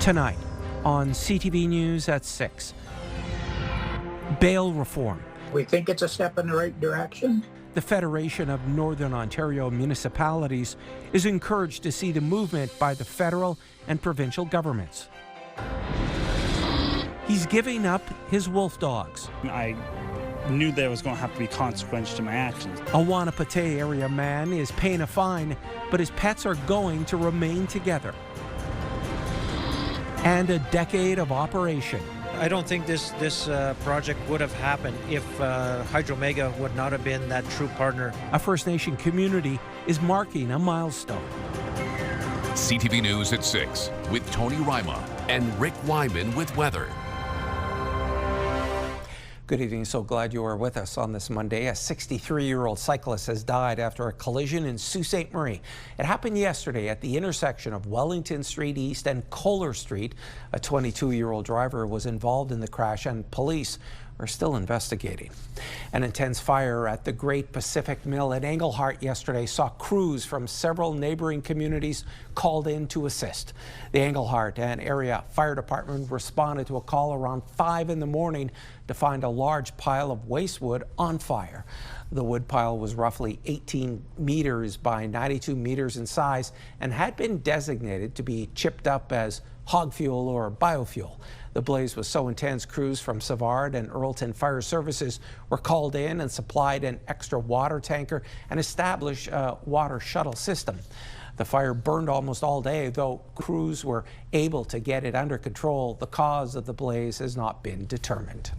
Tonight on CTV News at 6. Bail reform. We think it's a step in the right direction. The Federation of Northern Ontario Municipalities is encouraged to see the movement by the federal and provincial governments. He's giving up his wolf dogs. I knew there was going to have to be consequence to my actions. A Wanapate area man is paying a fine, but his pets are going to remain together. And a decade of operation. I don't think this project would have happened if Hydro-Mega would not have been that true partner. A First Nation community is marking a milestone. CTV News at 6 with Tony Ryma and Rick Wyman with weather. Good evening. So glad you are with us on this Monday. A 63-year-old cyclist has died after a collision in Sault Ste. Marie. It happened yesterday at the intersection of Wellington Street East and Kohler Street. A 22-year-old driver was involved in the crash and police are still investigating. An intense fire at the Great Pacific Mill at Englehart yesterday saw crews from several neighboring communities called in to assist. The Englehart and area fire department responded to a call around 5 in the morning to find a large pile of waste wood on fire. The wood pile was roughly 18 meters by 92 meters in size and had been designated to be chipped up as hog fuel or biofuel. The blaze was so intense, crews from Savard and Earlton Fire Services were called in and supplied an extra water tanker and established a water shuttle system. The fire burned almost all day, though crews were able to get it under control. The cause of the blaze has not been determined.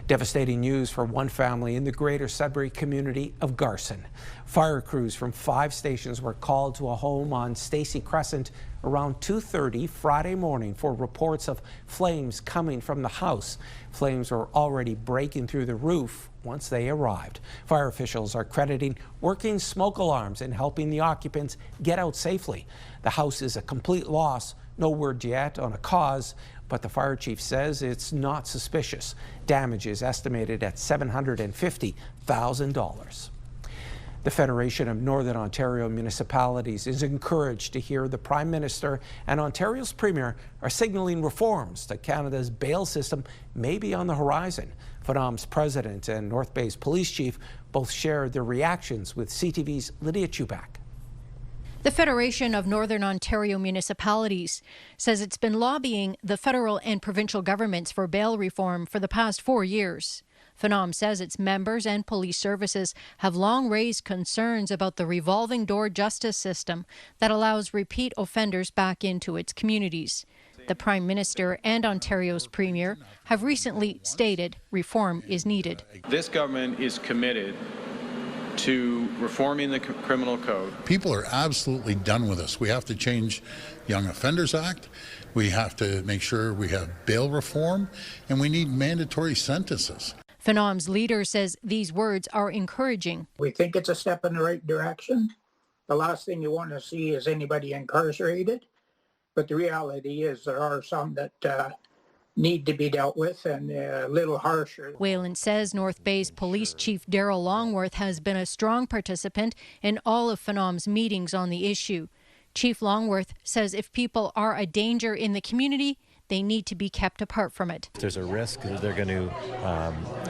Devastating news for one family in the greater Sudbury community of Garson. Fire crews from 5 stations were called to a home on Stacy Crescent around 2:30 Friday morning for reports of flames coming from the house. Flames were already breaking through the roof once they arrived. Fire officials are crediting working smoke alarms and helping the occupants get out safely. The house is a complete loss. No word yet on a cause, but the fire chief says it's not suspicious. Damage is estimated at $750,000. The Federation of Northern Ontario Municipalities is encouraged to hear the Prime Minister and Ontario's Premier are signaling reforms to Canada's bail system may be on the horizon. FNOM's president and North Bay's police chief both shared their reactions with CTV's Lydia Chubak. The Federation of Northern Ontario Municipalities says it's been lobbying the federal and provincial governments for bail reform for the past 4 years. FNOM says its members and police services have long raised concerns about the revolving door justice system that allows repeat offenders back into its communities. The Prime Minister and Ontario's Premier have recently stated reform is needed. This government is committed to reforming the criminal code. People are absolutely done with us. We have to change Young Offenders Act. We have to make sure we have bail reform, and we need mandatory sentences. FNOM's leader says these words are encouraging. We think it's a step in the right direction. The last thing you want to see is anybody incarcerated, but the reality is there are some that need to be dealt with and a little harsher. Whalen says North Bay's Police Chief Daryl Longworth has been a strong participant in all of FNOM's meetings on the issue. Chief Longworth says if people are a danger in the community, they need to be kept apart from it. If there's a risk that they're going to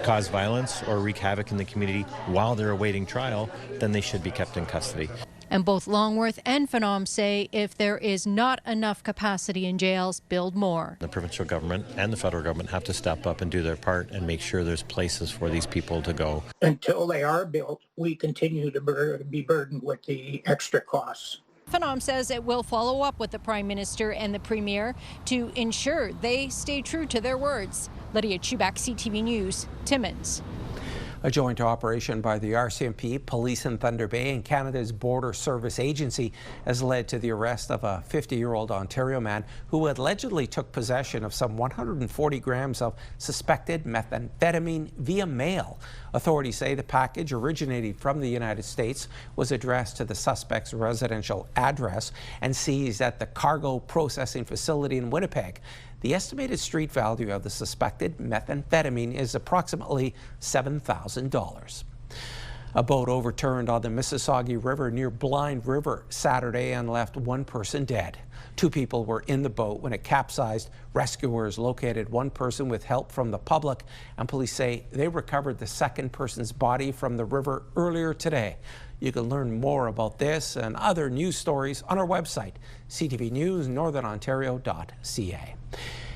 cause violence or wreak havoc in the community while they're awaiting trial, then they should be kept in custody. And both Longworth and FNOM say if there is not enough capacity in jails, build more. The provincial government and the federal government have to step up and do their part and make sure there's places for these people to go. Until they are built, we continue to be burdened with the extra costs. FNOM says it will follow up with the Prime Minister and the Premier to ensure they stay true to their words. Lydia Chubak, CTV News, Timmins. A joint operation by the RCMP, Police in Thunder Bay, and Canada's Border Service Agency has led to the arrest of a 50-year-old Ontario man who allegedly took possession of some 140 grams of suspected methamphetamine via mail. Authorities say the package, originating from the United States, was addressed to the suspect's residential address and seized at the cargo processing facility in Winnipeg. The estimated street value of the suspected methamphetamine is approximately $7,000. A boat overturned on the Mississauga River near Blind River Saturday and left one person dead. 2 people were in the boat when it capsized. Rescuers located one person with help from the public, and police say they recovered the second person's body from the river earlier today. You can learn more about this and other news stories on our website, CTVNewsNorthernOntario.ca.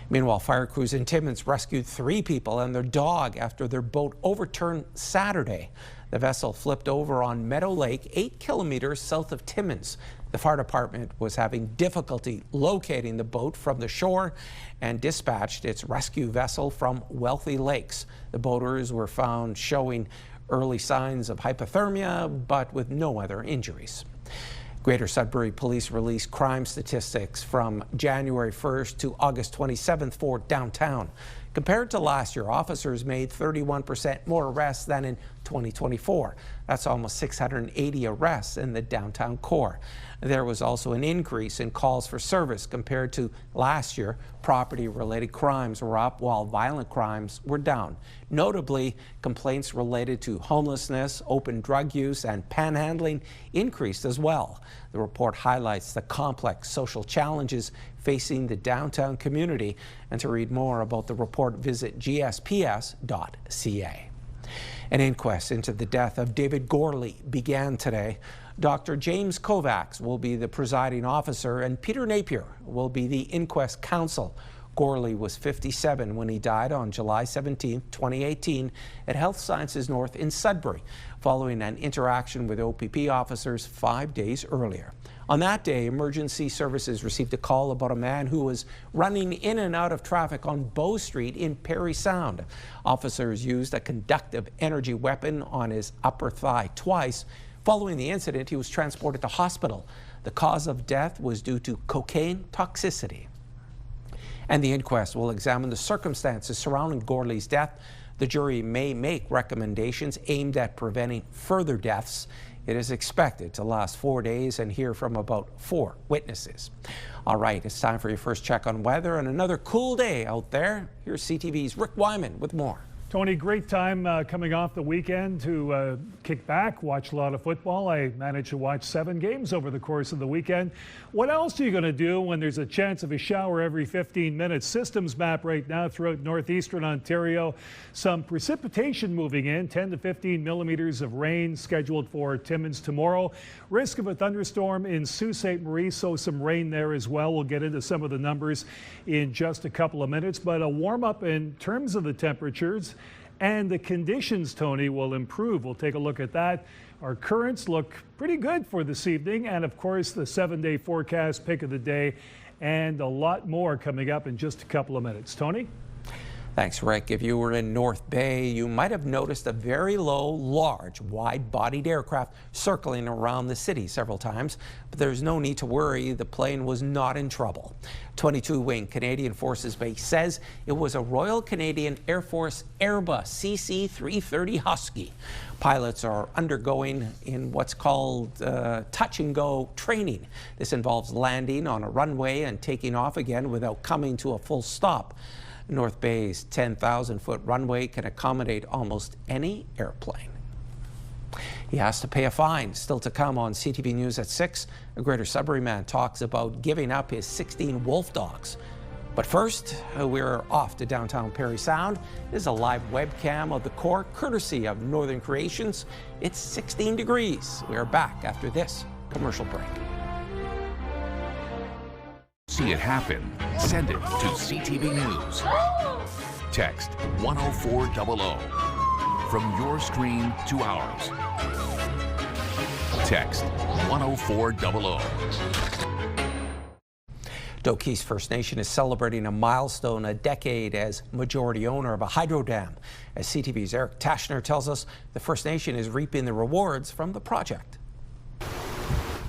Meanwhile, fire crews in Timmins rescued 3 people and their dog after their boat overturned Saturday. The vessel flipped over on Meadow Lake, 8 kilometers south of Timmins. The fire department was having difficulty locating the boat from the shore and dispatched its rescue vessel from Wealthy Lakes. The boaters were found showing early signs of hypothermia, but with no other injuries. Greater Sudbury Police released crime statistics from January 1st to August 27th for downtown. Compared to last year, officers made 31% more arrests than in 2024. That's almost 680 arrests in the downtown core. There was also an increase in calls for service compared to last year. Property-related crimes were up while violent crimes were down. Notably, complaints related to homelessness, open drug use, and panhandling increased as well. The report highlights the complex social challenges facing the downtown community. And to read more about the report, visit gsps.ca. An inquest into the death of David Gorley began today. Dr. James Kovacs will be the presiding officer and Peter Napier will be the inquest counsel. Gorley was 57 when he died on July 17, 2018 at Health Sciences North in Sudbury, following an interaction with OPP officers 5 days earlier. On that day, emergency services received a call about a man who was running in and out of traffic on Bow Street in Parry Sound. Officers used a conductive energy weapon on his upper thigh twice. Following the incident, he was transported to hospital. The cause of death was due to cocaine toxicity. And the inquest will examine the circumstances surrounding Gorley's death. The jury may make recommendations aimed at preventing further deaths. It is expected to last 4 days and hear from about 4 witnesses. All right, it's time for your first check on weather and another cool day out there. Here's CTV's Rick Wyman with more. Tony, great time coming off the weekend to kick back, watch a lot of football. I managed to watch 7 games over the course of the weekend. What else are you going to do when there's a chance of a shower every 15 minutes? Systems map right now throughout northeastern Ontario. Some precipitation moving in, 10 to 15 millimeters of rain scheduled for Timmins tomorrow. Risk of a thunderstorm in Sault Ste. Marie, so some rain there as well. We'll get into some of the numbers in just a couple of minutes, but a warm up in terms of the temperatures. And the conditions, Tony, will improve. We'll take a look at that. Our currents look pretty good for this evening. And of course, the 7-day forecast, pick of the day, and a lot more coming up in just a couple of minutes. Tony? Thanks, Rick. If you were in North Bay, you might have noticed a very low, large, wide-bodied aircraft circling around the city several times, but there's no need to worry. The plane was not in trouble. 22-wing Canadian Forces Base says it was a Royal Canadian Air Force Airbus CC-330 Husky. Pilots are undergoing in what's called touch-and-go training. This involves landing on a runway and taking off again without coming to a full stop. North Bay's 10,000-foot runway can accommodate almost any airplane. He has to pay a fine. Still to come on CTV News at 6, a Greater Sudbury man talks about giving up his 16 wolf dogs. But first, we're off to downtown Parry Sound. This is a live webcam of the core, courtesy of Northern Creations. It's 16 degrees. We are back after this commercial break. See it happen? Send it to CTV News. Text 10400 from your screen to ours. Text 10400. Doke's First Nation is celebrating a milestone, a decade as majority owner of a hydro dam. As CTV's Eric Tashner tells us, the First Nation is reaping the rewards from the project.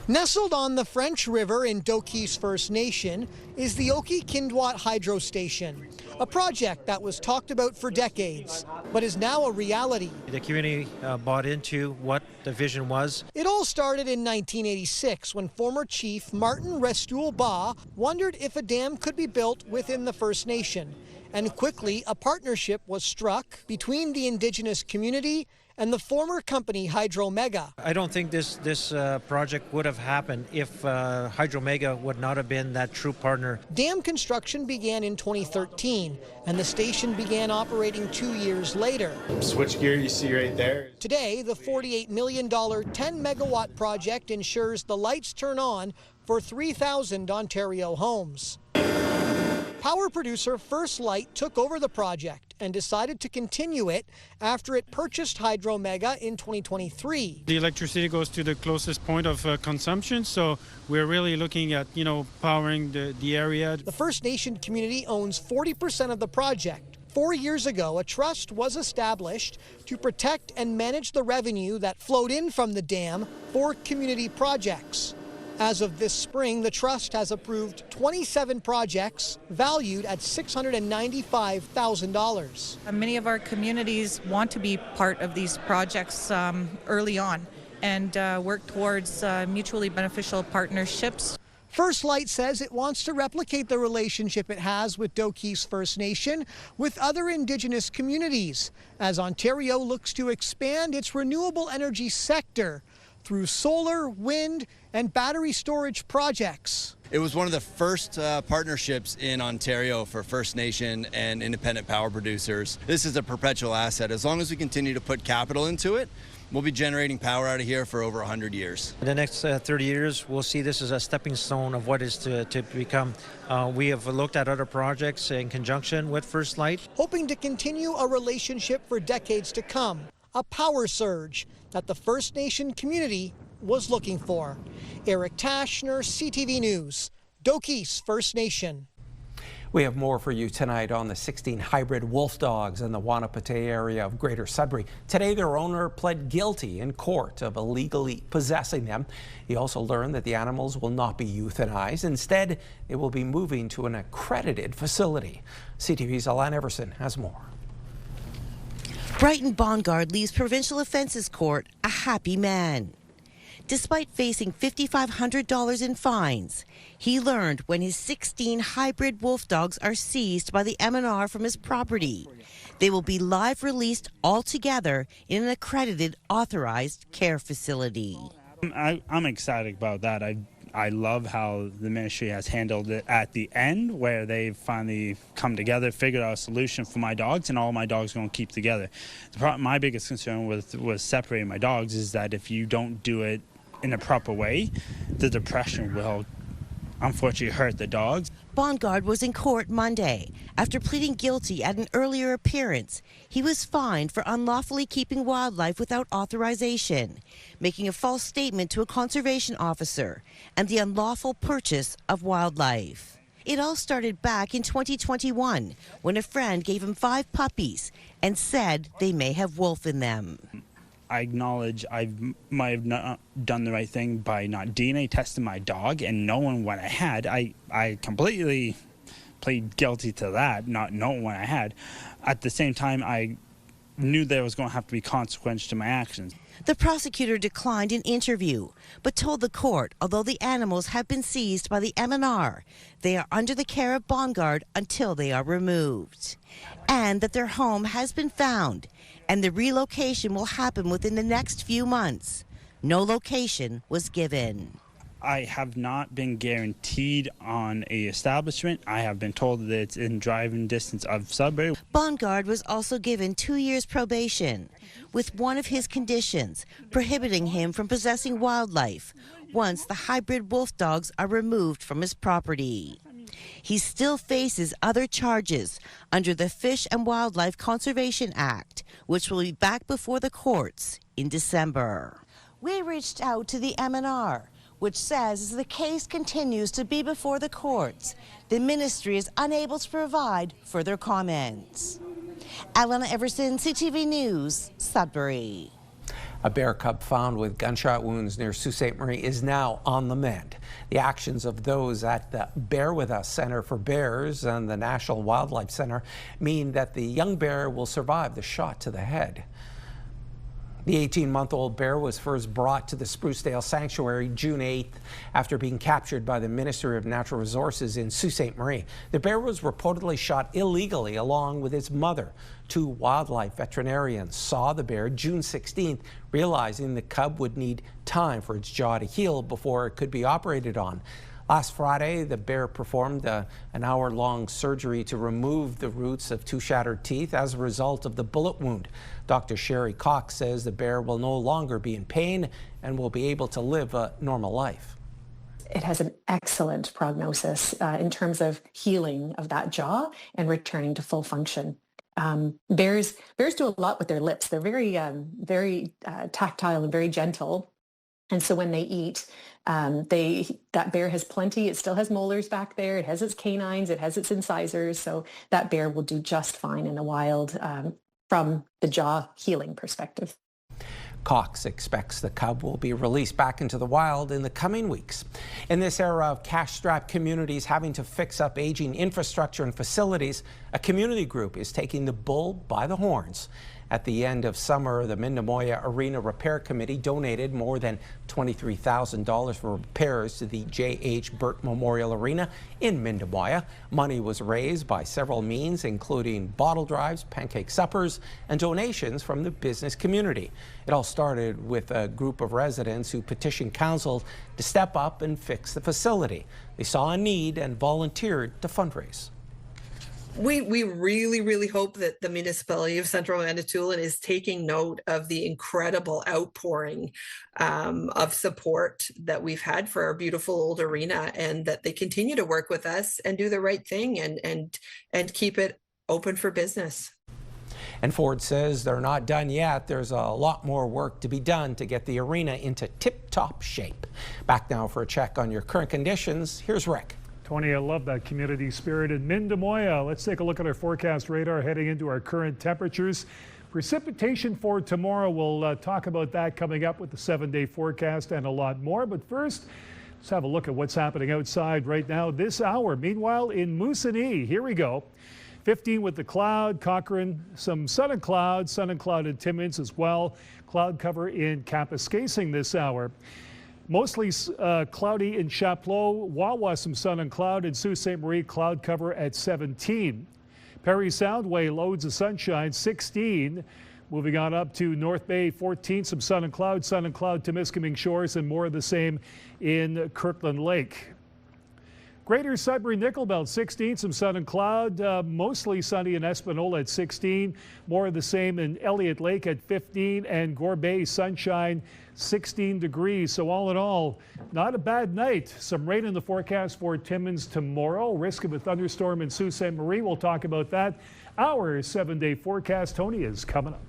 Nestled on the French River in Doke's First Nation is the Oki-Kindwat Hydro Station, a project that was talked about for decades, but is now a reality. The community bought into what the vision was. It all started in 1986 when former Chief Martin Restoul-Ba wondered if a dam could be built within the First Nation. And quickly, a partnership was struck between the Indigenous community and the former company Hydro-Mega. I don't think this project would have happened if Hydro-Mega would not have been that true partner. Dam construction began in 2013, and the station began operating 2 years later. Switchgear you see right there. Today, the $48 million 10-megawatt project ensures the lights turn on for 3,000 Ontario homes. Power producer First Light took over the project and decided to continue it after it purchased Hydro-Mega in 2023. The electricity goes to the closest point of consumption, so we're really looking at, powering the area. The First Nation community owns 40% of the project. 4 years ago, a trust was established to protect and manage the revenue that flowed in from the dam for community projects. As of this spring, the trust has approved 27 projects valued at $695,000. Many of our communities want to be part of these projects early on and work towards mutually beneficial partnerships. First Light says it wants to replicate the relationship it has with Doki's First Nation with other Indigenous communities as Ontario looks to expand its renewable energy sector through solar, wind, and battery storage projects. It was one of the first partnerships in Ontario for First Nation and independent power producers. This is a perpetual asset. As long as we continue to put capital into it, we'll be generating power out of here for over 100 years. In the next 30 years, we'll see this as a stepping stone of what is to become. We have looked at other projects in conjunction with First Light. Hoping to continue a relationship for decades to come, a power surge that the First Nation community was looking for. Eric Tashner, CTV News, Doki's First Nation. We have more for you tonight on the 16 hybrid wolf dogs in the Wanapate area of Greater Sudbury. Today, their owner pled guilty in court of illegally possessing them. He also learned that the animals will not be euthanized. Instead, they will be moving to an accredited facility. CTV's Alan Everson has more. Brighton Bongard leaves Provincial Offences Court a happy man. Despite facing $5,500 in fines, he learned when his 16 hybrid wolf dogs are seized by the MNR from his property, they will be live released altogether in an accredited, authorized care facility. I'm excited about that. I love how the ministry has handled it at the end, where they've finally come together, figured out a solution for my dogs, and all my dogs are going to keep together. My biggest concern with separating my dogs is that if you don't do it in a proper way, the depression will unfortunately hurt the dogs. Bongard was in court Monday. After pleading guilty at an earlier appearance, he was fined for unlawfully keeping wildlife without authorization, making a false statement to a conservation officer, and the unlawful purchase of wildlife. It all started back in 2021 when a friend gave him 5 puppies and said they may have wolf in them. I acknowledge I might have not done the right thing by not DNA testing my dog and knowing what I had. I completely plead guilty to that, not knowing what I had. At the same time, I knew there was going to have to be consequence to my actions. The prosecutor declined an interview, but told the court although the animals have been seized by the MNR, they are under the care of Bongard until they are removed, and that their home has been found, and the relocation will happen within the next few months. No location was given. I have not been guaranteed on a establishment. I have been told that it's in driving distance of Sudbury. Bongard was also given 2 years probation, with one of his conditions prohibiting him from possessing wildlife once the hybrid wolf dogs are removed from his property. He still faces other charges under the Fish and Wildlife Conservation Act, which will be back before the courts in December. We reached out to the MNR, which says as the case continues to be before the courts, the ministry is unable to provide further comments. Alana Everson, CTV News, Sudbury. A bear cub found with gunshot wounds near Sault Ste. Marie is now on the mend. The actions of those at the Bear With Us Center for Bears and the National Wildlife Center mean that the young bear will survive the shot to the head. The 18-month-old bear was first brought to the Sprucedale Sanctuary June 8th after being captured by the Ministry of Natural Resources in Sault Ste. Marie. The bear was reportedly shot illegally along with its mother. Two wildlife veterinarians saw the bear June 16th, realizing the cub would need time for its jaw to heal before it could be operated on. Last Friday, the bear performed an hour-long surgery to remove the roots of two shattered teeth as a result of the bullet wound. Dr. Sherry Cox says the bear will no longer be in pain and will be able to live a normal life. It has an excellent prognosis in terms of healing of that jaw and returning to full function. Bears do a lot with their lips. They're very tactile and very gentle. And so when they eat, that bear has plenty. It still has molars back there. It has its canines. It has its incisors. So that bear will do just fine in the wild from the jaw healing perspective. Cox expects the cub will be released back into the wild in the coming weeks. In this era of cash-strapped communities having to fix up aging infrastructure and facilities, a community group is taking the bull by the horns. At the end of summer, the Mindemoya Arena Repair Committee donated more than $23,000 for repairs to the J.H. Burt Memorial Arena in Mindemoya. Money was raised by several means, including bottle drives, pancake suppers, and donations from the business community. It all started with a group of residents who petitioned council to step up and fix the facility. They saw a need and volunteered to fundraise. We really hope that the municipality of Central Manitoulin is taking note of the incredible outpouring of support that we've had for our beautiful old arena, and that they continue to work with us and do the right thing and keep it open for business. And Ford says they're not done yet. There's a lot more work to be done to get the arena into tip-top shape. Back now for a check on your current conditions. Here's Rick. Tony, I love that community spirit in Mindemoya. Let's take a look at our forecast radar heading into our current temperatures. Precipitation for tomorrow, we'll talk about that coming up with the 7-day forecast and a lot more. But first, let's have a look at what's happening outside right now this hour. Meanwhile, in Moosonee, here we go. 15 with the cloud, Cochrane, some sun and cloud in Timmins as well. Cloud cover in Kapuskasing this hour. Mostly cloudy in Chapleau, Wawa some sun and cloud, in Sault Ste. Marie cloud cover at 17. Parry Soundway loads of sunshine 16. Moving on up to North Bay 14, some sun and cloud to Temiskaming Shores, and more of the same in Kirkland Lake. Greater Sudbury Nickel Belt 16, some sun and cloud, mostly sunny in Espanola at 16. More of the same in Elliott Lake at 15, and Gore Bay sunshine 16 degrees. So all in all, not a bad night. Some rain in the forecast for Timmins tomorrow. Risk of a thunderstorm in Sault Ste. Marie. We'll talk about that. Our 7-day forecast, Tony, is coming up.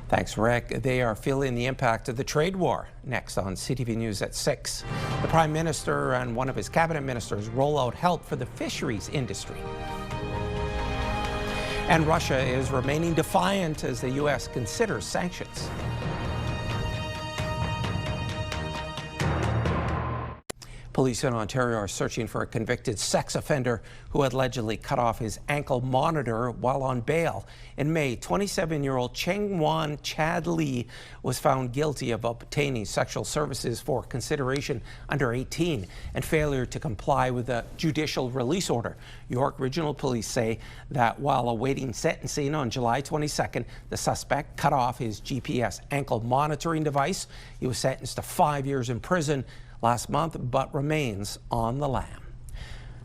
Thanks, Rick. They are feeling the impact of the trade war. Next on CTV News at 6. The Prime Minister and one of his cabinet ministers roll out help for the fisheries industry. And Russia is remaining defiant as the U.S. considers sanctions. Police in Ontario are searching for a convicted sex offender who allegedly cut off his ankle monitor while on bail. In May, 27-year-old Chengwan Chad Lee was found guilty of obtaining sexual services for consideration under 18 and failure to comply with a judicial release order. York Regional Police say that while awaiting sentencing on July 22nd, the suspect cut off his GPS ankle monitoring device. He was sentenced to 5 years in prison last month, but remains on the lam.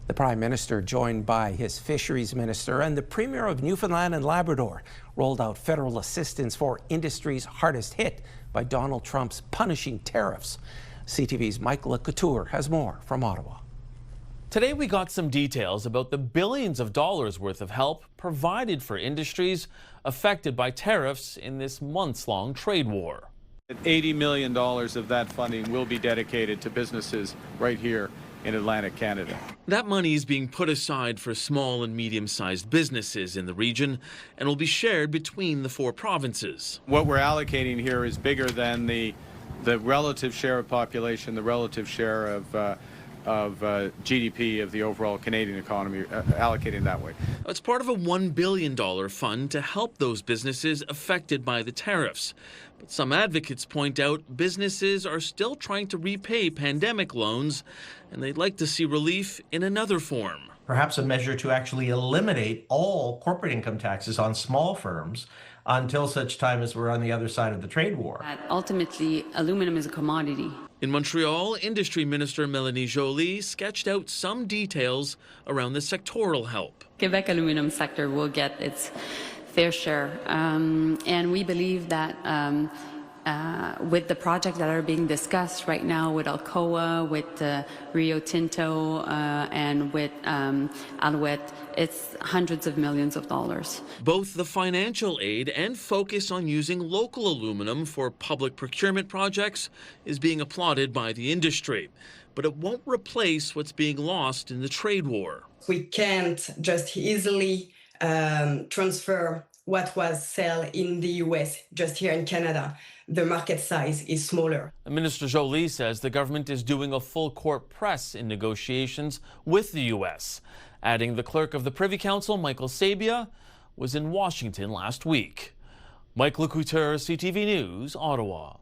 The Prime Minister, joined by his Fisheries Minister and the Premier of Newfoundland and Labrador, rolled out federal assistance for industries hardest hit by Donald Trump's punishing tariffs. CTV's Mike LeCouture has more from Ottawa. Today we got some details about the billions of dollars worth of help provided for industries affected by tariffs in this months-long trade war. $80 million of that funding will be dedicated to businesses right here in Atlantic Canada. That money is being put aside for small and medium-sized businesses in the region and will be shared between the 4 provinces. What we're allocating here is bigger than the relative share of population, the relative share of GDP of the overall Canadian economy, allocated that way. It's part of a $1 billion fund to help those businesses affected by the tariffs. But some advocates point out businesses are still trying to repay pandemic loans, and they'd like to see relief in another form. Perhaps a measure to actually eliminate all corporate income taxes on small firms until such time as we're on the other side of the trade war. Ultimately, aluminum is a commodity. In Montreal, Industry Minister Mélanie Joly sketched out some details around the sectoral help. Quebec aluminum sector will get its fair share, and we believe that with the projects that are being discussed right now with Alcoa, with Rio Tinto, and with Alouette, it's hundreds of millions of dollars. Both the financial aid and focus on using local aluminum for public procurement projects is being applauded by the industry, but it won't replace what's being lost in the trade war. We can't just easily transfer what was sold in the US just here in Canada. The market size is smaller. Minister Joly says the government is doing a full court press in negotiations with the U.S., adding the clerk of the Privy Council, Michael Sabia, was in Washington last week. Mike Lecouteur, CTV News, Ottawa.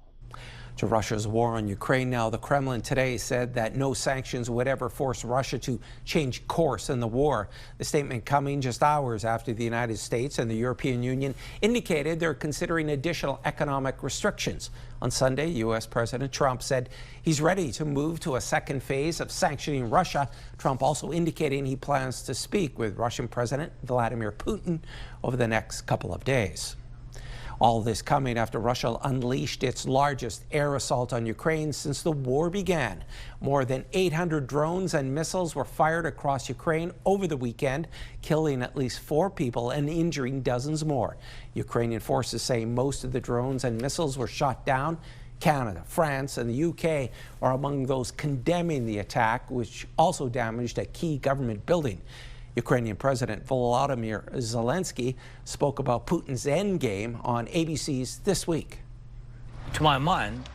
To Russia's war on Ukraine now, the Kremlin today said that no sanctions would ever force Russia to change course in the war. The statement coming just hours after the United States and the European Union indicated they're considering additional economic restrictions. On Sunday, U.S. President Trump said he's ready to move to a second phase of sanctioning Russia. Trump also indicating he plans to speak with Russian President Vladimir Putin over the next couple of days. All this coming after Russia unleashed its largest air assault on Ukraine since the war began. More than 800 drones and missiles were fired across Ukraine over the weekend, killing at least 4 people and injuring dozens more. Ukrainian forces say most of the drones and missiles were shot down. Canada, France, and the UK are among those condemning the attack, which also damaged a key government building. Ukrainian President Volodymyr Zelensky spoke about Putin's endgame on ABC's This Week. To my mind,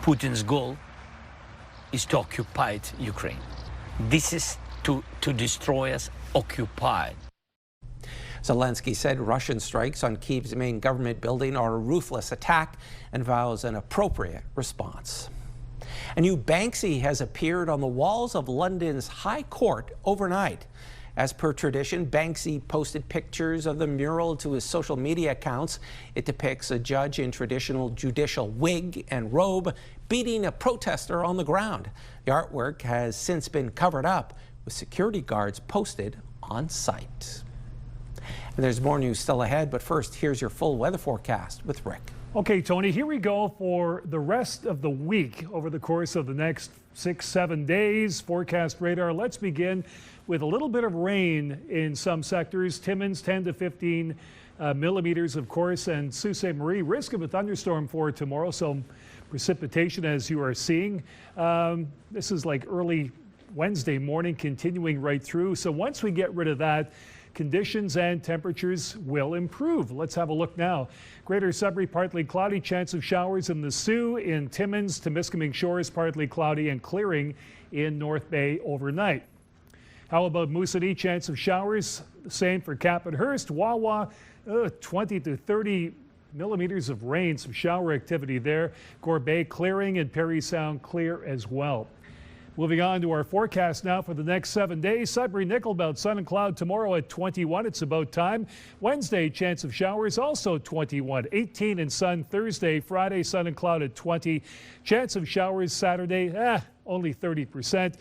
Putin's goal is to occupy Ukraine. This is to destroy us, occupied. Zelensky said Russian strikes on Kyiv's main government building are a ruthless attack and vows an appropriate response. A new Banksy has appeared on the walls of London's High Court overnight. As per tradition, Banksy posted pictures of the mural to his social media accounts. It depicts a judge in traditional judicial wig and robe beating a protester on the ground. The artwork has since been covered up with security guards posted on site. And there's more news still ahead, but first, here's your full weather forecast with Rick. Okay, Tony, here we go for the rest of the week over the course of the next 6-7 days. Forecast radar. Let's begin with a little bit of rain in some sectors. Timmins, 10 to 15 millimeters, of course, and Sault Ste. Marie, risk of a thunderstorm for tomorrow. So precipitation, as you are seeing. This is like early Wednesday morning, continuing right through. So once we get rid of that, conditions and temperatures will improve. Let's have a look now. Greater Sudbury, partly cloudy, chance of showers in the Soo. In Timmins, Temiskaming Shores, partly cloudy and clearing in North Bay overnight. How about Moosonee, chance of showers? Same for Cappenhurst. Wawa, 20 to 30 millimeters of rain, some shower activity there. Gore Bay clearing and Parry Sound clear as well. Moving on to our forecast now for the next 7 days. Sudbury, Nickel Belt, sun and cloud tomorrow at 21. It's about time. Wednesday, chance of showers, also 21. 18 and sun Thursday. Friday, sun and cloud at 20. Chance of showers Saturday, only 30%.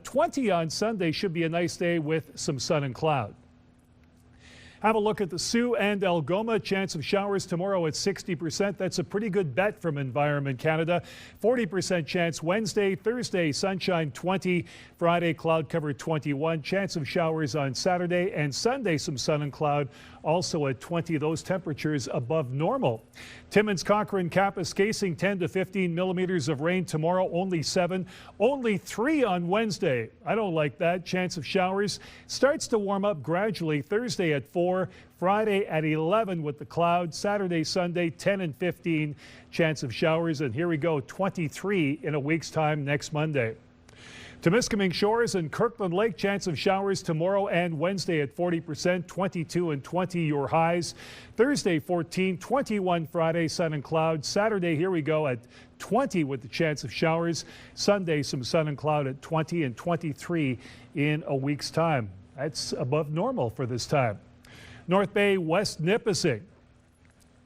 20 on Sunday, should be a nice day with some sun and cloud. Have a look at the Soo and Algoma. Chance of showers tomorrow at 60%. That's a pretty good bet from Environment Canada. 40% chance Wednesday, Thursday, sunshine 20. Friday, cloud cover 21. Chance of showers on Saturday and Sunday, some sun and cloud also at 20. Those temperatures above normal. Timmins, Cochrane, Kapuskasing, 10 to 15 millimeters of rain tomorrow, only 7. Only 3 on Wednesday. I don't like that. Chance of showers starts to warm up gradually. Thursday at 4. Friday at 11 with the clouds. Saturday, Sunday, 10 and 15 chance of showers. And here we go, 23 in a week's time next Monday. Temiskaming Shores and Kirkland Lake, chance of showers tomorrow and Wednesday at 40%, 22 and 20 your highs. Thursday 14, 21 Friday, sun and cloud. Saturday, here we go, at 20 with the chance of showers. Sunday, some sun and cloud at 20 and 23 in a week's time. That's above normal for this time. North Bay, West Nipissing.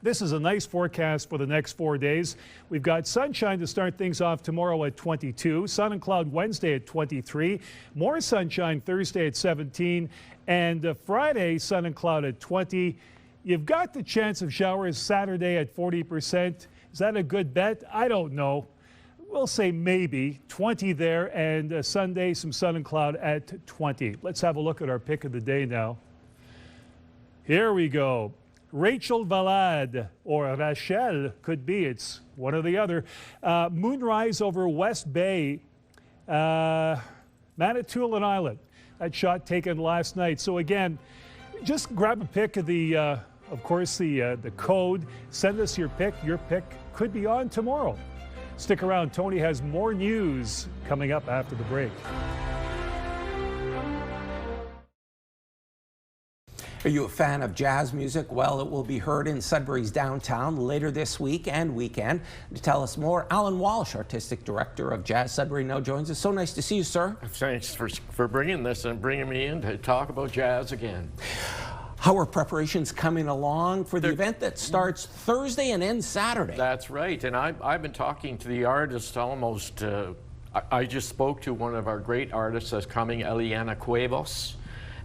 This is a nice forecast for the next 4 days. We've got sunshine to start things off tomorrow at 22, sun and cloud Wednesday at 23, more sunshine Thursday at 17, and Friday, sun and cloud at 20. You've got the chance of showers Saturday at 40%. Is that a good bet? I don't know. We'll say maybe 20 there, and Sunday, some sun and cloud at 20. Let's have a look at our pick of the day now. Here we go. Rachel Valade, or Rachel, could be. It's one or the other. Moonrise over West Bay, Manitoulin Island. That shot taken last night. So again, just grab a pick of the, of course, the code. Send us your pick. Your pick could be on tomorrow. Stick around. Tony has more news coming up after the break. Are you a fan of jazz music? Well, it will be heard in Sudbury's downtown later this week and weekend. To tell us more, Alan Walsh, Artistic Director of Jazz Sudbury, now joins us. So nice to see you, sir. Thanks for bringing this and bringing me in to talk about jazz again. How are preparations coming along for the event that starts Thursday and ends Saturday? That's right, and I've been talking to the artists almost, I just spoke to one of our great artists that's coming, Eliana Cuevas.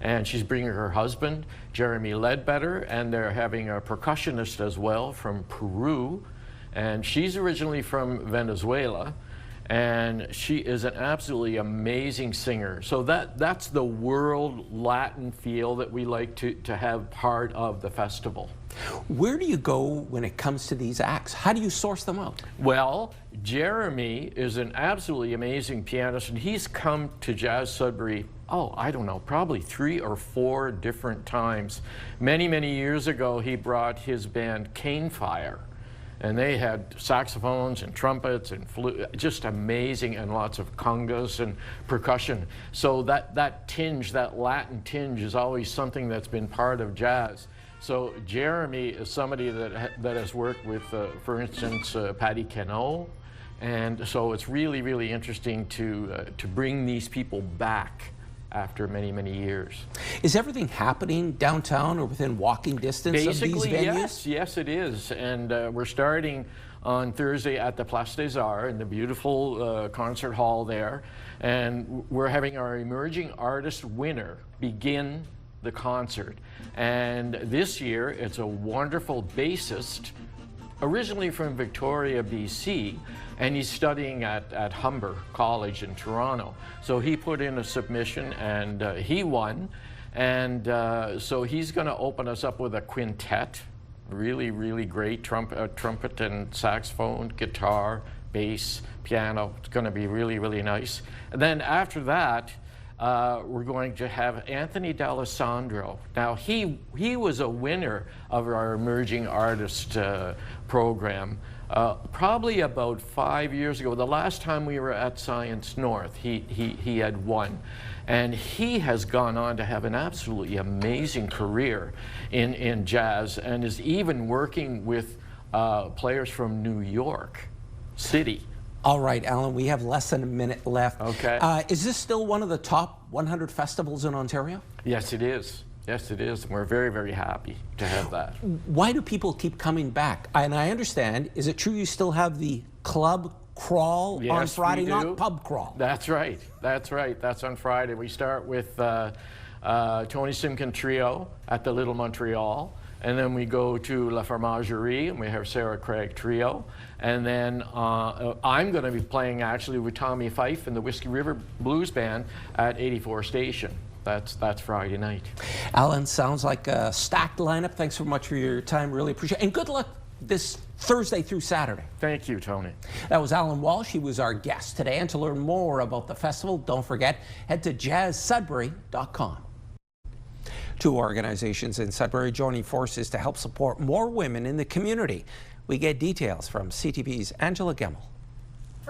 And she's bringing her husband, Jeremy Ledbetter, and they're having a percussionist as well from Peru. And she's originally from Venezuela, and she is an absolutely amazing singer. So that's the world Latin feel that we like to have part of the festival. Where do you go when it comes to these acts? How do you source them out? Well, Jeremy is an absolutely amazing pianist, and he's come to Jazz Sudbury, I don't know, probably 3 or 4 different times. Many, many years ago, he brought his band Cane Fire, and they had saxophones and trumpets and flute, just amazing, and lots of congas and percussion. So that tinge, that Latin tinge, is always something that's been part of jazz. So Jeremy is somebody that has worked with, for instance, Paddy Cano, and so it's really, really interesting to bring these people back after many, many years. Is everything happening downtown or within walking distance of these venues? Yes, it is. And we're starting on Thursday at the Place des Arts in the beautiful concert hall there. And we're having our Emerging Artist winner begin the concert. And this year, it's a wonderful bassist, originally from Victoria, BC, and he's studying at Humber College in Toronto. So he put in a submission and he won. And so he's gonna open us up with a quintet, really, really great trumpet and saxophone, guitar, bass, piano. It's gonna be really, really nice. And then after that, we're going to have Anthony D'Alessandro. Now, he was a winner of our Emerging Artist program probably about 5 years ago. The last time we were at Science North, he had won. And he has gone on to have an absolutely amazing career in jazz, and is even working with players from New York City. All right, Alan, we have less than a minute left. Okay. Is this still one of the top 100 festivals in Ontario? Yes, it is. Yes, it is. And we're very, very happy to have that. Why do people keep coming back? And I understand, is it true you still have the club crawl on Friday, not pub crawl? That's right. That's right. That's on Friday. We start with Tony Simkin Trio at the Little Montreal. And then we go to La Fromagerie, and we have Sarah Craig Trio. And then I'm going to be playing actually with Tommy Fife and the Whiskey River Blues Band at 84 Station. That's Friday night. Alan, sounds like a stacked lineup. Thanks so much for your time. Really appreciate it. And good luck this Thursday through Saturday. Thank you, Tony. That was Alan Walsh. He was our guest today. And to learn more about the festival, don't forget, head to jazzsudbury.com. 2 organizations in Sudbury joining forces to help support more women in the community. We get details from CTV's Angela Gemmell.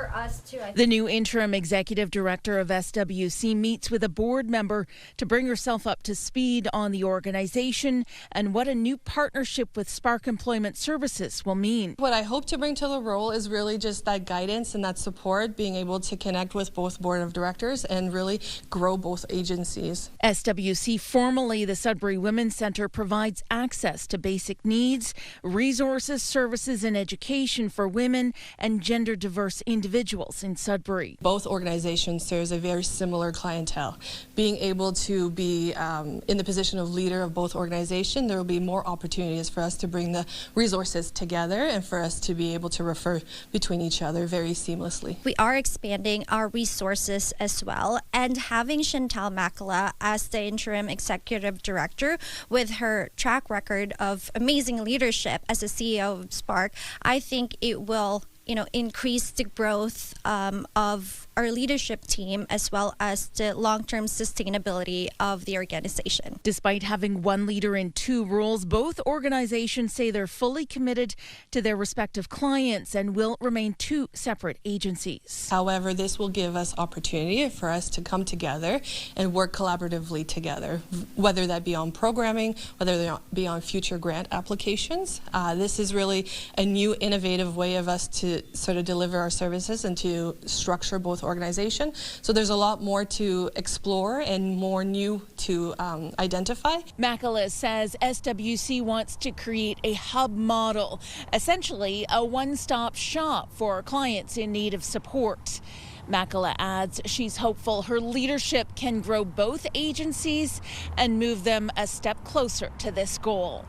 for us too. The new interim executive director of SWC meets with a board member to bring herself up to speed on the organization and what a new partnership with Spark Employment Services will mean. What I hope to bring to the role is really just that guidance and that support, being able to connect with both board of directors and really grow both agencies. SWC, formerly the Sudbury Women's Centre, provides access to basic needs, resources, services, and education for women and gender diverse individuals in Sudbury. Both organizations serve a very similar clientele. Being able to be in the position of leader of both organizations, there will be more opportunities for us to bring the resources together and for us to be able to refer between each other very seamlessly. We are expanding our resources as well, and having Chantal Makala as the interim executive director with her track record of amazing leadership as the CEO of Spark, I think it will increase the growth of our leadership team as well as the long-term sustainability of the organization. Despite having one leader in two roles, both organizations say they're fully committed to their respective clients and will remain two separate agencies. However, this will give us opportunity for us to come together and work collaboratively together, whether that be on programming, whether that be on future grant applications. This is really a new innovative way of us to sort of deliver our services and to structure both organizations. So there's a lot more to explore and more new to identify. Makala says SWC wants to create a hub model, essentially a one-stop shop for clients in need of support. Makala adds she's hopeful her leadership can grow both agencies and move them a step closer to this goal.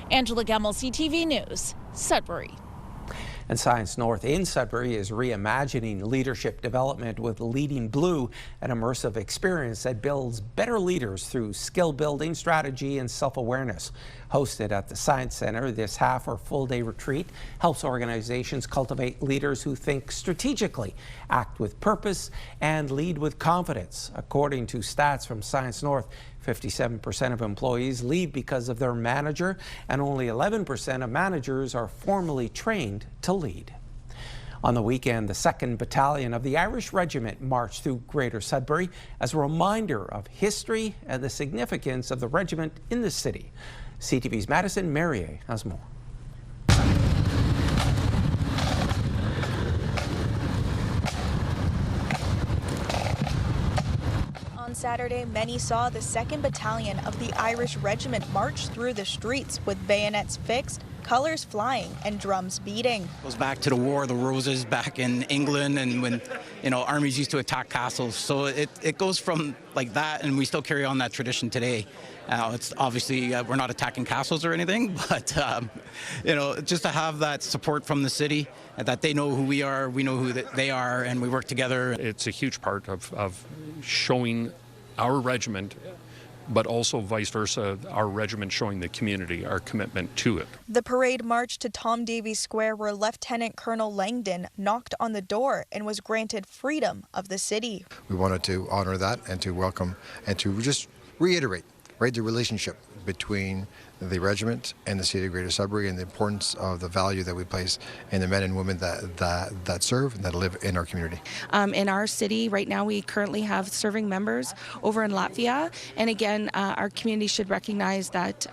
Angela Gemmell, CTV News, Sudbury. And Science North in Sudbury is reimagining leadership development with Leading Blue, an immersive experience that builds better leaders through skill building, strategy, and self-awareness. Hosted at the Science Center, this half or full day retreat helps organizations cultivate leaders who think strategically, act with purpose, and lead with confidence. According to stats from Science North, 57% of employees leave because of their manager, and only 11% of managers are formally trained to lead. On the weekend, the 2nd Battalion of the Irish Regiment marched through Greater Sudbury as a reminder of history and the significance of the regiment in the city. CTV's Madison Merrier has more. On Saturday, many saw the 2nd Battalion of the Irish Regiment march through the streets with bayonets fixed, colors flying, and drums beating. It goes back to the War of the Roses back in England, and when armies used to attack castles. So it goes from like that, and we still carry on that tradition today. It's obviously we're not attacking castles or anything, but just to have that support from the city, that they know who we are, we know who they are, and we work together. It's a huge part of showing our regiment, but also vice versa, our regiment showing the community our commitment to it. The parade marched to Tom Davies Square, where Lieutenant Colonel Langdon knocked on the door and was granted freedom of the city. We wanted to honor that and to welcome and to just reiterate the relationship between the regiment and the city of Greater Sudbury, and the importance of the value that we place in the men and women that serve and that live in our community. In our city right now, we currently have serving members over in Latvia, and again, our community should recognize that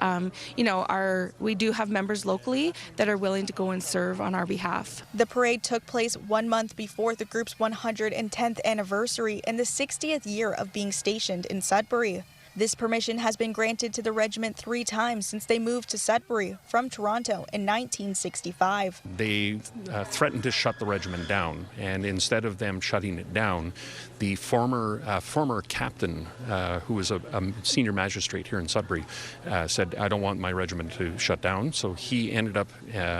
we do have members locally that are willing to go and serve on our behalf. The parade took place 1 month before the group's 110th anniversary and the 60th year of being stationed in Sudbury. This permission has been granted to the regiment 3 times since they moved to Sudbury from Toronto in 1965. They threatened to shut the regiment down, and instead of them shutting it down, the former captain, who was a senior magistrate here in Sudbury, said, "I don't want my regiment to shut down." So he ended up,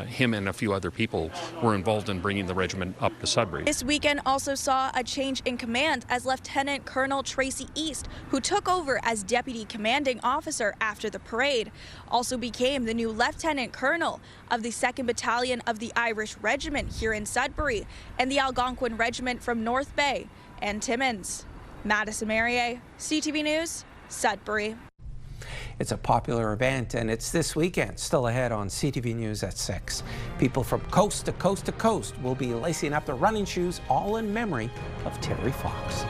him and a few other people were involved in bringing the regiment up to Sudbury. This weekend also saw a change in command as Lieutenant Colonel Tracy East, who took over as Deputy Commanding Officer after the parade, also became the new Lieutenant Colonel of the 2nd Battalion of the Irish Regiment here in Sudbury and the Algonquin Regiment from North Bay and Timmins. Madison Merrier, CTV News, Sudbury. It's a popular event, and it's this weekend, still ahead on CTV News at 6. People from coast to coast to coast will be lacing up their running shoes, all in memory of Terry Fox.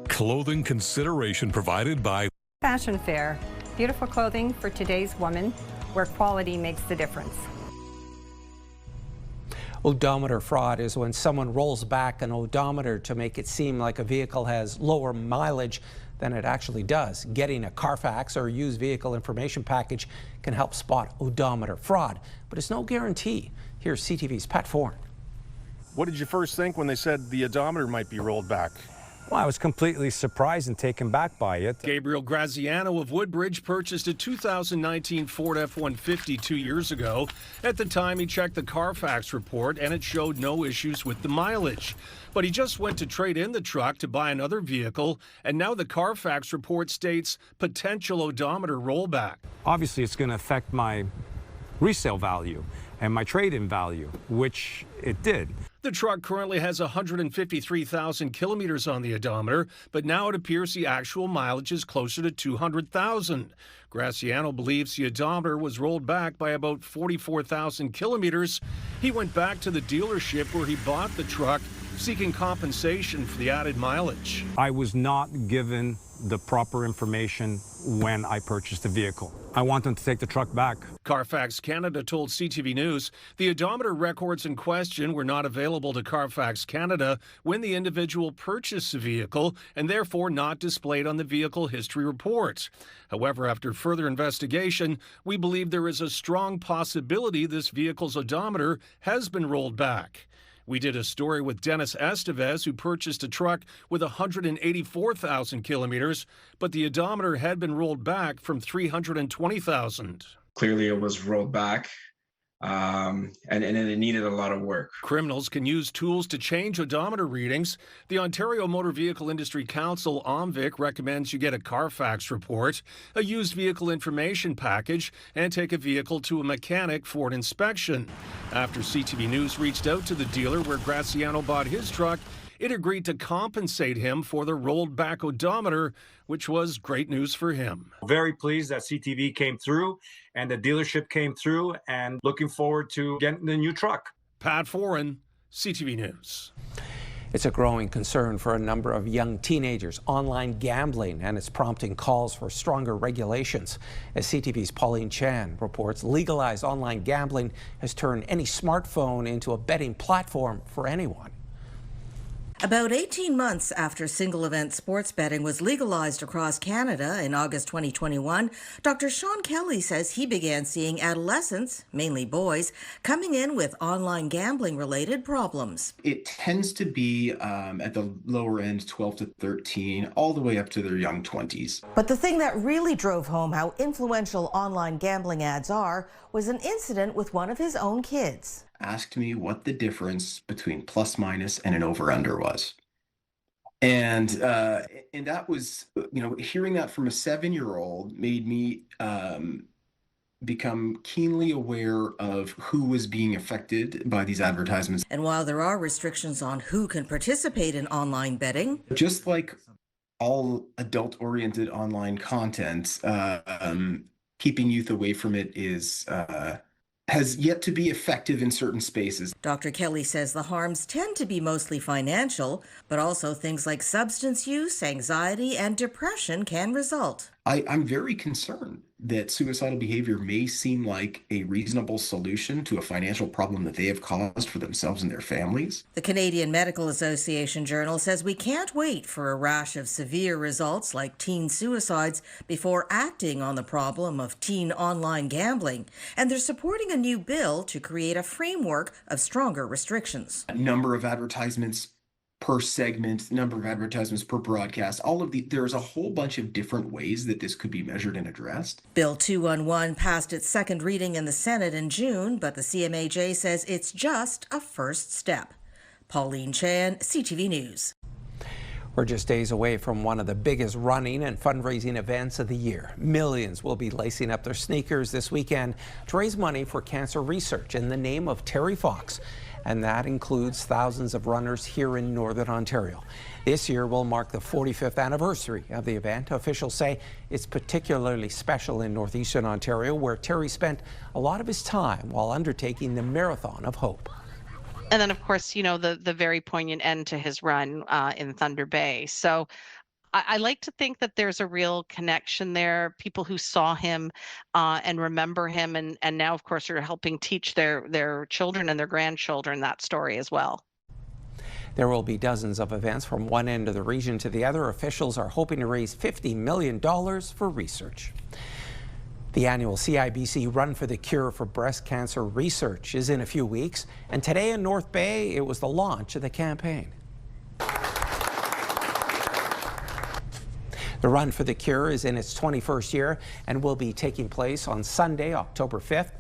Clothing consideration provided by Fashion Fair. Beautiful clothing for today's woman, where quality makes the difference. Odometer fraud is when someone rolls back an odometer to make it seem like a vehicle has lower mileage than it actually does. Getting a Carfax or used vehicle information package can help spot odometer fraud, but it's no guarantee. Here's CTV's Pat Foran. What did you first think when they said the odometer might be rolled back? Well, I was completely surprised and taken back by it. Gabriel Graziano of Woodbridge purchased a 2019 Ford F-150 2 years ago. At the time, he checked the Carfax report, and it showed no issues with the mileage. But he just went to trade in the truck to buy another vehicle, and now the Carfax report states potential odometer rollback. Obviously, it's going to affect my resale value and my trade-in value, which it did. The truck currently has 153,000 kilometers on the odometer, but now it appears the actual mileage is closer to 200,000. Graziano believes the odometer was rolled back by about 44,000 kilometers. He went back to the dealership where he bought the truck, seeking compensation for the added mileage. I was not given the proper information when I purchased the vehicle. I want them to take the truck back. Carfax Canada told CTV News the odometer records in question were not available to Carfax Canada when the individual purchased the vehicle and therefore not displayed on the vehicle history report. However, after further investigation, we believe there is a strong possibility this vehicle's odometer has been rolled back. We did a story with Dennis Estevez, who purchased a truck with 184,000 kilometers, but the odometer had been rolled back from 320,000. Clearly, it was rolled back, and it needed a lot of work. Criminals can use tools to change odometer readings. The Ontario Motor Vehicle Industry Council, OMVIC, recommends you get a Carfax report, a used vehicle information package, and take a vehicle to a mechanic for an inspection. After CTV News reached out to the dealer where Graziano bought his truck, it agreed to compensate him for the rolled back odometer, which was great news for him. Very pleased that CTV came through and the dealership came through, and looking forward to getting the new truck. Pat Foran, CTV News. It's a growing concern for a number of young teenagers, online gambling, and it's prompting calls for stronger regulations. As CTV's Pauline Chan reports, legalized online gambling has turned any smartphone into a betting platform for anyone. About 18 months after single-event sports betting was legalized across Canada in August 2021, Dr. Sean Kelly says he began seeing adolescents, mainly boys, coming in with online gambling-related problems. It tends to be at the lower end, 12 to 13, all the way up to their young 20s. But the thing that really drove home how influential online gambling ads are was an incident with one of his own kids. Asked me what the difference between plus minus and an over-under was. And that was, hearing that from a 7-year-old made me become keenly aware of who was being affected by these advertisements. And while there are restrictions on who can participate in online betting, just like all adult-oriented online content, keeping youth away from it has yet to be effective in certain spaces. Dr. Kelly says the harms tend to be mostly financial, but also things like substance use, anxiety, and depression can result. I'm very concerned that suicidal behavior may seem like a reasonable solution to a financial problem that they have caused for themselves and their families. The Canadian Medical Association Journal says we can't wait for a rash of severe results like teen suicides before acting on the problem of teen online gambling. And they're supporting a new bill to create a framework of stronger restrictions. Number of advertisements per segment, number of advertisements per broadcast, there's a whole bunch of different ways that this could be measured and addressed. Bill 211 passed its second reading in the Senate in June, but the CMAJ says it's just a first step. Pauline Chan, CTV News. We're just days away from one of the biggest running and fundraising events of the year. Millions will be lacing up their sneakers this weekend to raise money for cancer research in the name of Terry Fox. and that includes thousands of runners here in Northern Ontario. This year will mark the 45th anniversary of the event. Officials say it's particularly special in northeastern Ontario, where Terry spent a lot of his time while undertaking the Marathon of Hope. And then, of course, you know, the very poignant end to his run in Thunder Bay. So I like to think that there's a real connection there. People who saw him and remember him, and now, of course, are helping teach their children and their grandchildren that story as well. There will be dozens of events from one end of the region to the other. Officials are hoping to raise $50 million for research. The annual CIBC Run for the Cure for Breast Cancer Research is in a few weeks, and today in North Bay, it was the launch of the campaign. The Run for the Cure is in its 21st year and will be taking place on Sunday, October 5th.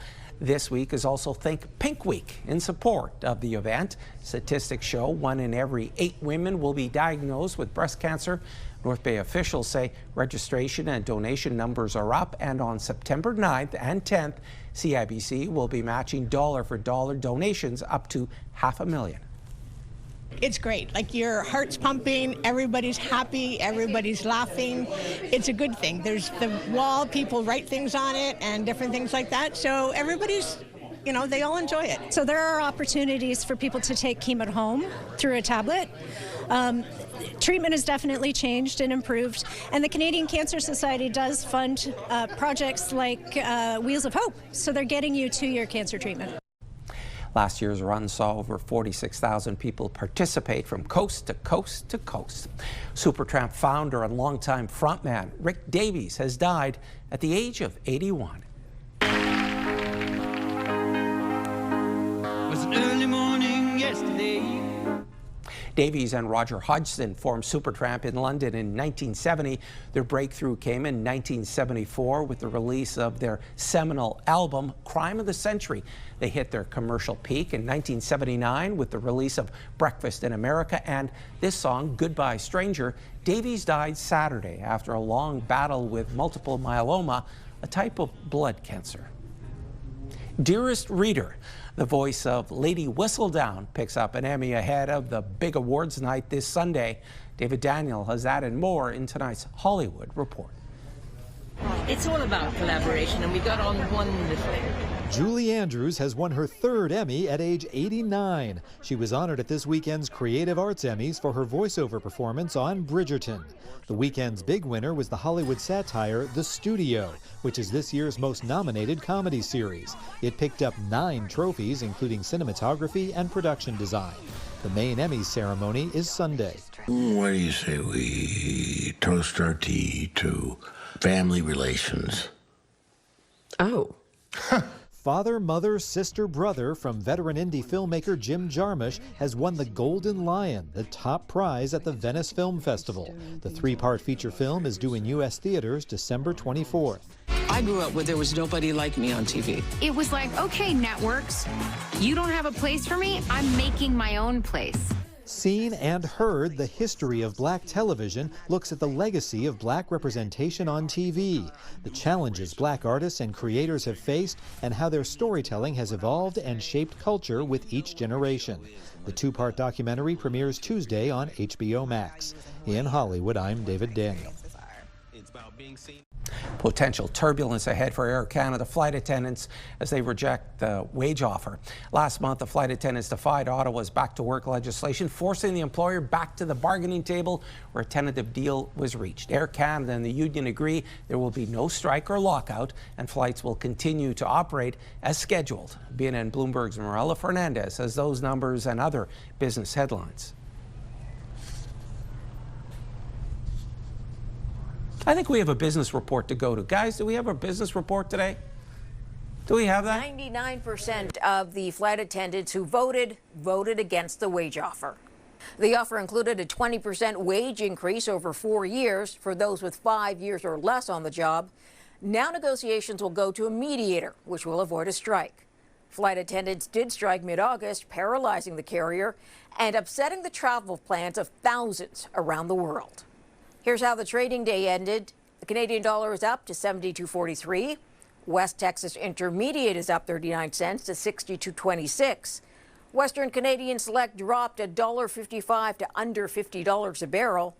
This week is also Think Pink Week in support of the event. Statistics show 1 in every 8 women will be diagnosed with breast cancer. North Bay officials say registration and donation numbers are up, and on September 9th and 10th, CIBC will be matching dollar-for-dollar donations up to $500,000. It's great. Like, your heart's pumping, everybody's happy, everybody's laughing. It's a good thing. There's the wall, people write things on it and different things like that. So everybody's, you know, they all enjoy it. So there are opportunities for people to take chemo at home through a tablet. Treatment has definitely changed and improved, and the Canadian Cancer Society does fund projects like Wheels of Hope, so they're getting you to your cancer treatment. Last year's run saw over 46,000 people participate from coast to coast to coast. Supertramp founder and longtime frontman Rick Davies has died at the age of 81. It was an early morning yesterday. Davies and Roger Hodgson formed Supertramp in London in 1970. Their breakthrough came in 1974 with the release of their seminal album, Crime of the Century. They hit their commercial peak in 1979 with the release of Breakfast in America and this song, Goodbye Stranger. Davies died Saturday after a long battle with multiple myeloma, a type of blood cancer. Dearest Reader, the voice of Lady Whistledown, picks up an Emmy ahead of the big awards night this Sunday. David Daniel has that and more in tonight's Hollywood Report. It's all about collaboration, and we got on wonderfully. Julie Andrews has won her 3rd Emmy at age 89. She was honored at this weekend's Creative Arts Emmys for her voiceover performance on Bridgerton. The weekend's big winner was the Hollywood satire The Studio, which is this year's most nominated comedy series. It picked up 9 trophies, including cinematography and production design. The main Emmys ceremony is Sunday. What do you say we toast our tea to family relations? Oh. Father, Mother, Sister, Brother from veteran indie filmmaker Jim Jarmusch has won the Golden Lion, the top prize at the Venice Film Festival. The 3-part feature film is due in U.S. theaters December 24th. I grew up where there was nobody like me on TV. It was like, okay, networks, you don't have a place for me, I'm making my own place. Seen and Heard, the history of black television, looks at the legacy of black representation on TV, the challenges black artists and creators have faced, and how their storytelling has evolved and shaped culture with each generation. The 2-part documentary premieres Tuesday on HBO Max. In Hollywood, I'm David Daniel. Potential turbulence ahead for Air Canada flight attendants as they reject the wage offer. Last month, the flight attendants defied Ottawa's back-to-work legislation, forcing the employer back to the bargaining table where a tentative deal was reached. Air Canada and the union agree there will be no strike or lockout, and flights will continue to operate as scheduled. BNN Bloomberg's Marella Fernandez has those numbers and other business headlines. I think we have a business report to go to. Guys, do we have a business report today? Do we have that? 99% of the flight attendants who voted against the wage offer. The offer included a 20% wage increase over 4 years for those with 5 years or less on the job. Now negotiations will go to a mediator, which will avoid a strike. Flight attendants did strike mid-August, paralyzing the carrier and upsetting the travel plans of thousands around the world. Here's how the trading day ended. The Canadian dollar is up to 72.43. West Texas Intermediate is up 39 cents to 62.26. Western Canadian Select dropped $1.55 to under $50 a barrel.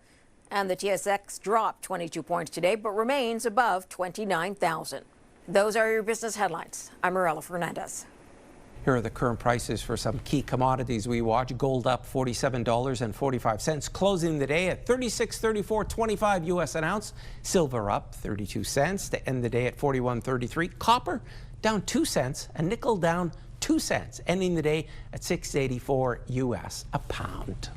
And the TSX dropped 22 points today, but remains above 29,000. Those are your business headlines. I'm Morella Fernandez. Here are the current prices for some key commodities we watch. Gold up $47.45, closing the day at $36.34.25 US an ounce. Silver up 32 cents to end the day at $41.33. Copper down 2 cents and nickel down 2 cents, ending the day at $6.84 US a pound.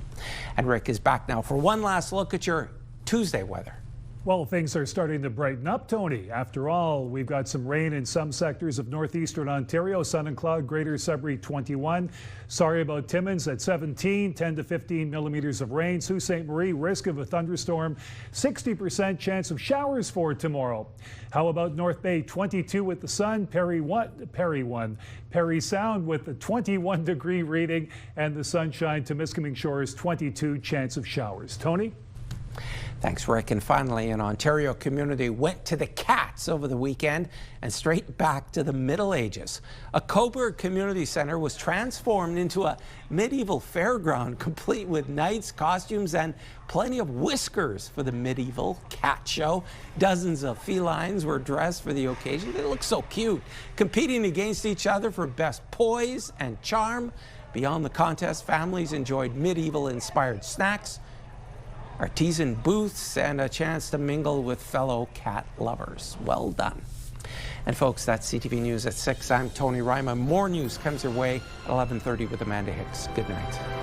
And Rick is back now for one last look at your Tuesday weather. Well, things are starting to brighten up, Tony. After all, we've got some rain in some sectors of northeastern Ontario. Sun and cloud, greater Sudbury 21. Sorry about Timmins at 17, 10 to 15 millimeters of rain. Sault Ste. Marie, risk of a thunderstorm, 60% chance of showers for tomorrow. How about North Bay, 22 with the sun, Perry Sound with the 21-degree reading, and the sunshine. Temiskaming Shores, 22, chance of showers. Tony? Thanks, Rick. And finally, an Ontario community went to the cats over the weekend and straight back to the Middle Ages. A Cobourg Community Centre was transformed into a medieval fairground, complete with knights, costumes, and plenty of whiskers for the medieval cat show. Dozens of felines were dressed for the occasion. They look so cute, competing against each other for best poise and charm. Beyond the contest, families enjoyed medieval-inspired snacks, artisan booths, and a chance to mingle with fellow cat lovers. Well done. And folks, that's CTV News at 6. I'm Tony Ryma. More news comes your way at 11:30 with Amanda Hicks. Good night.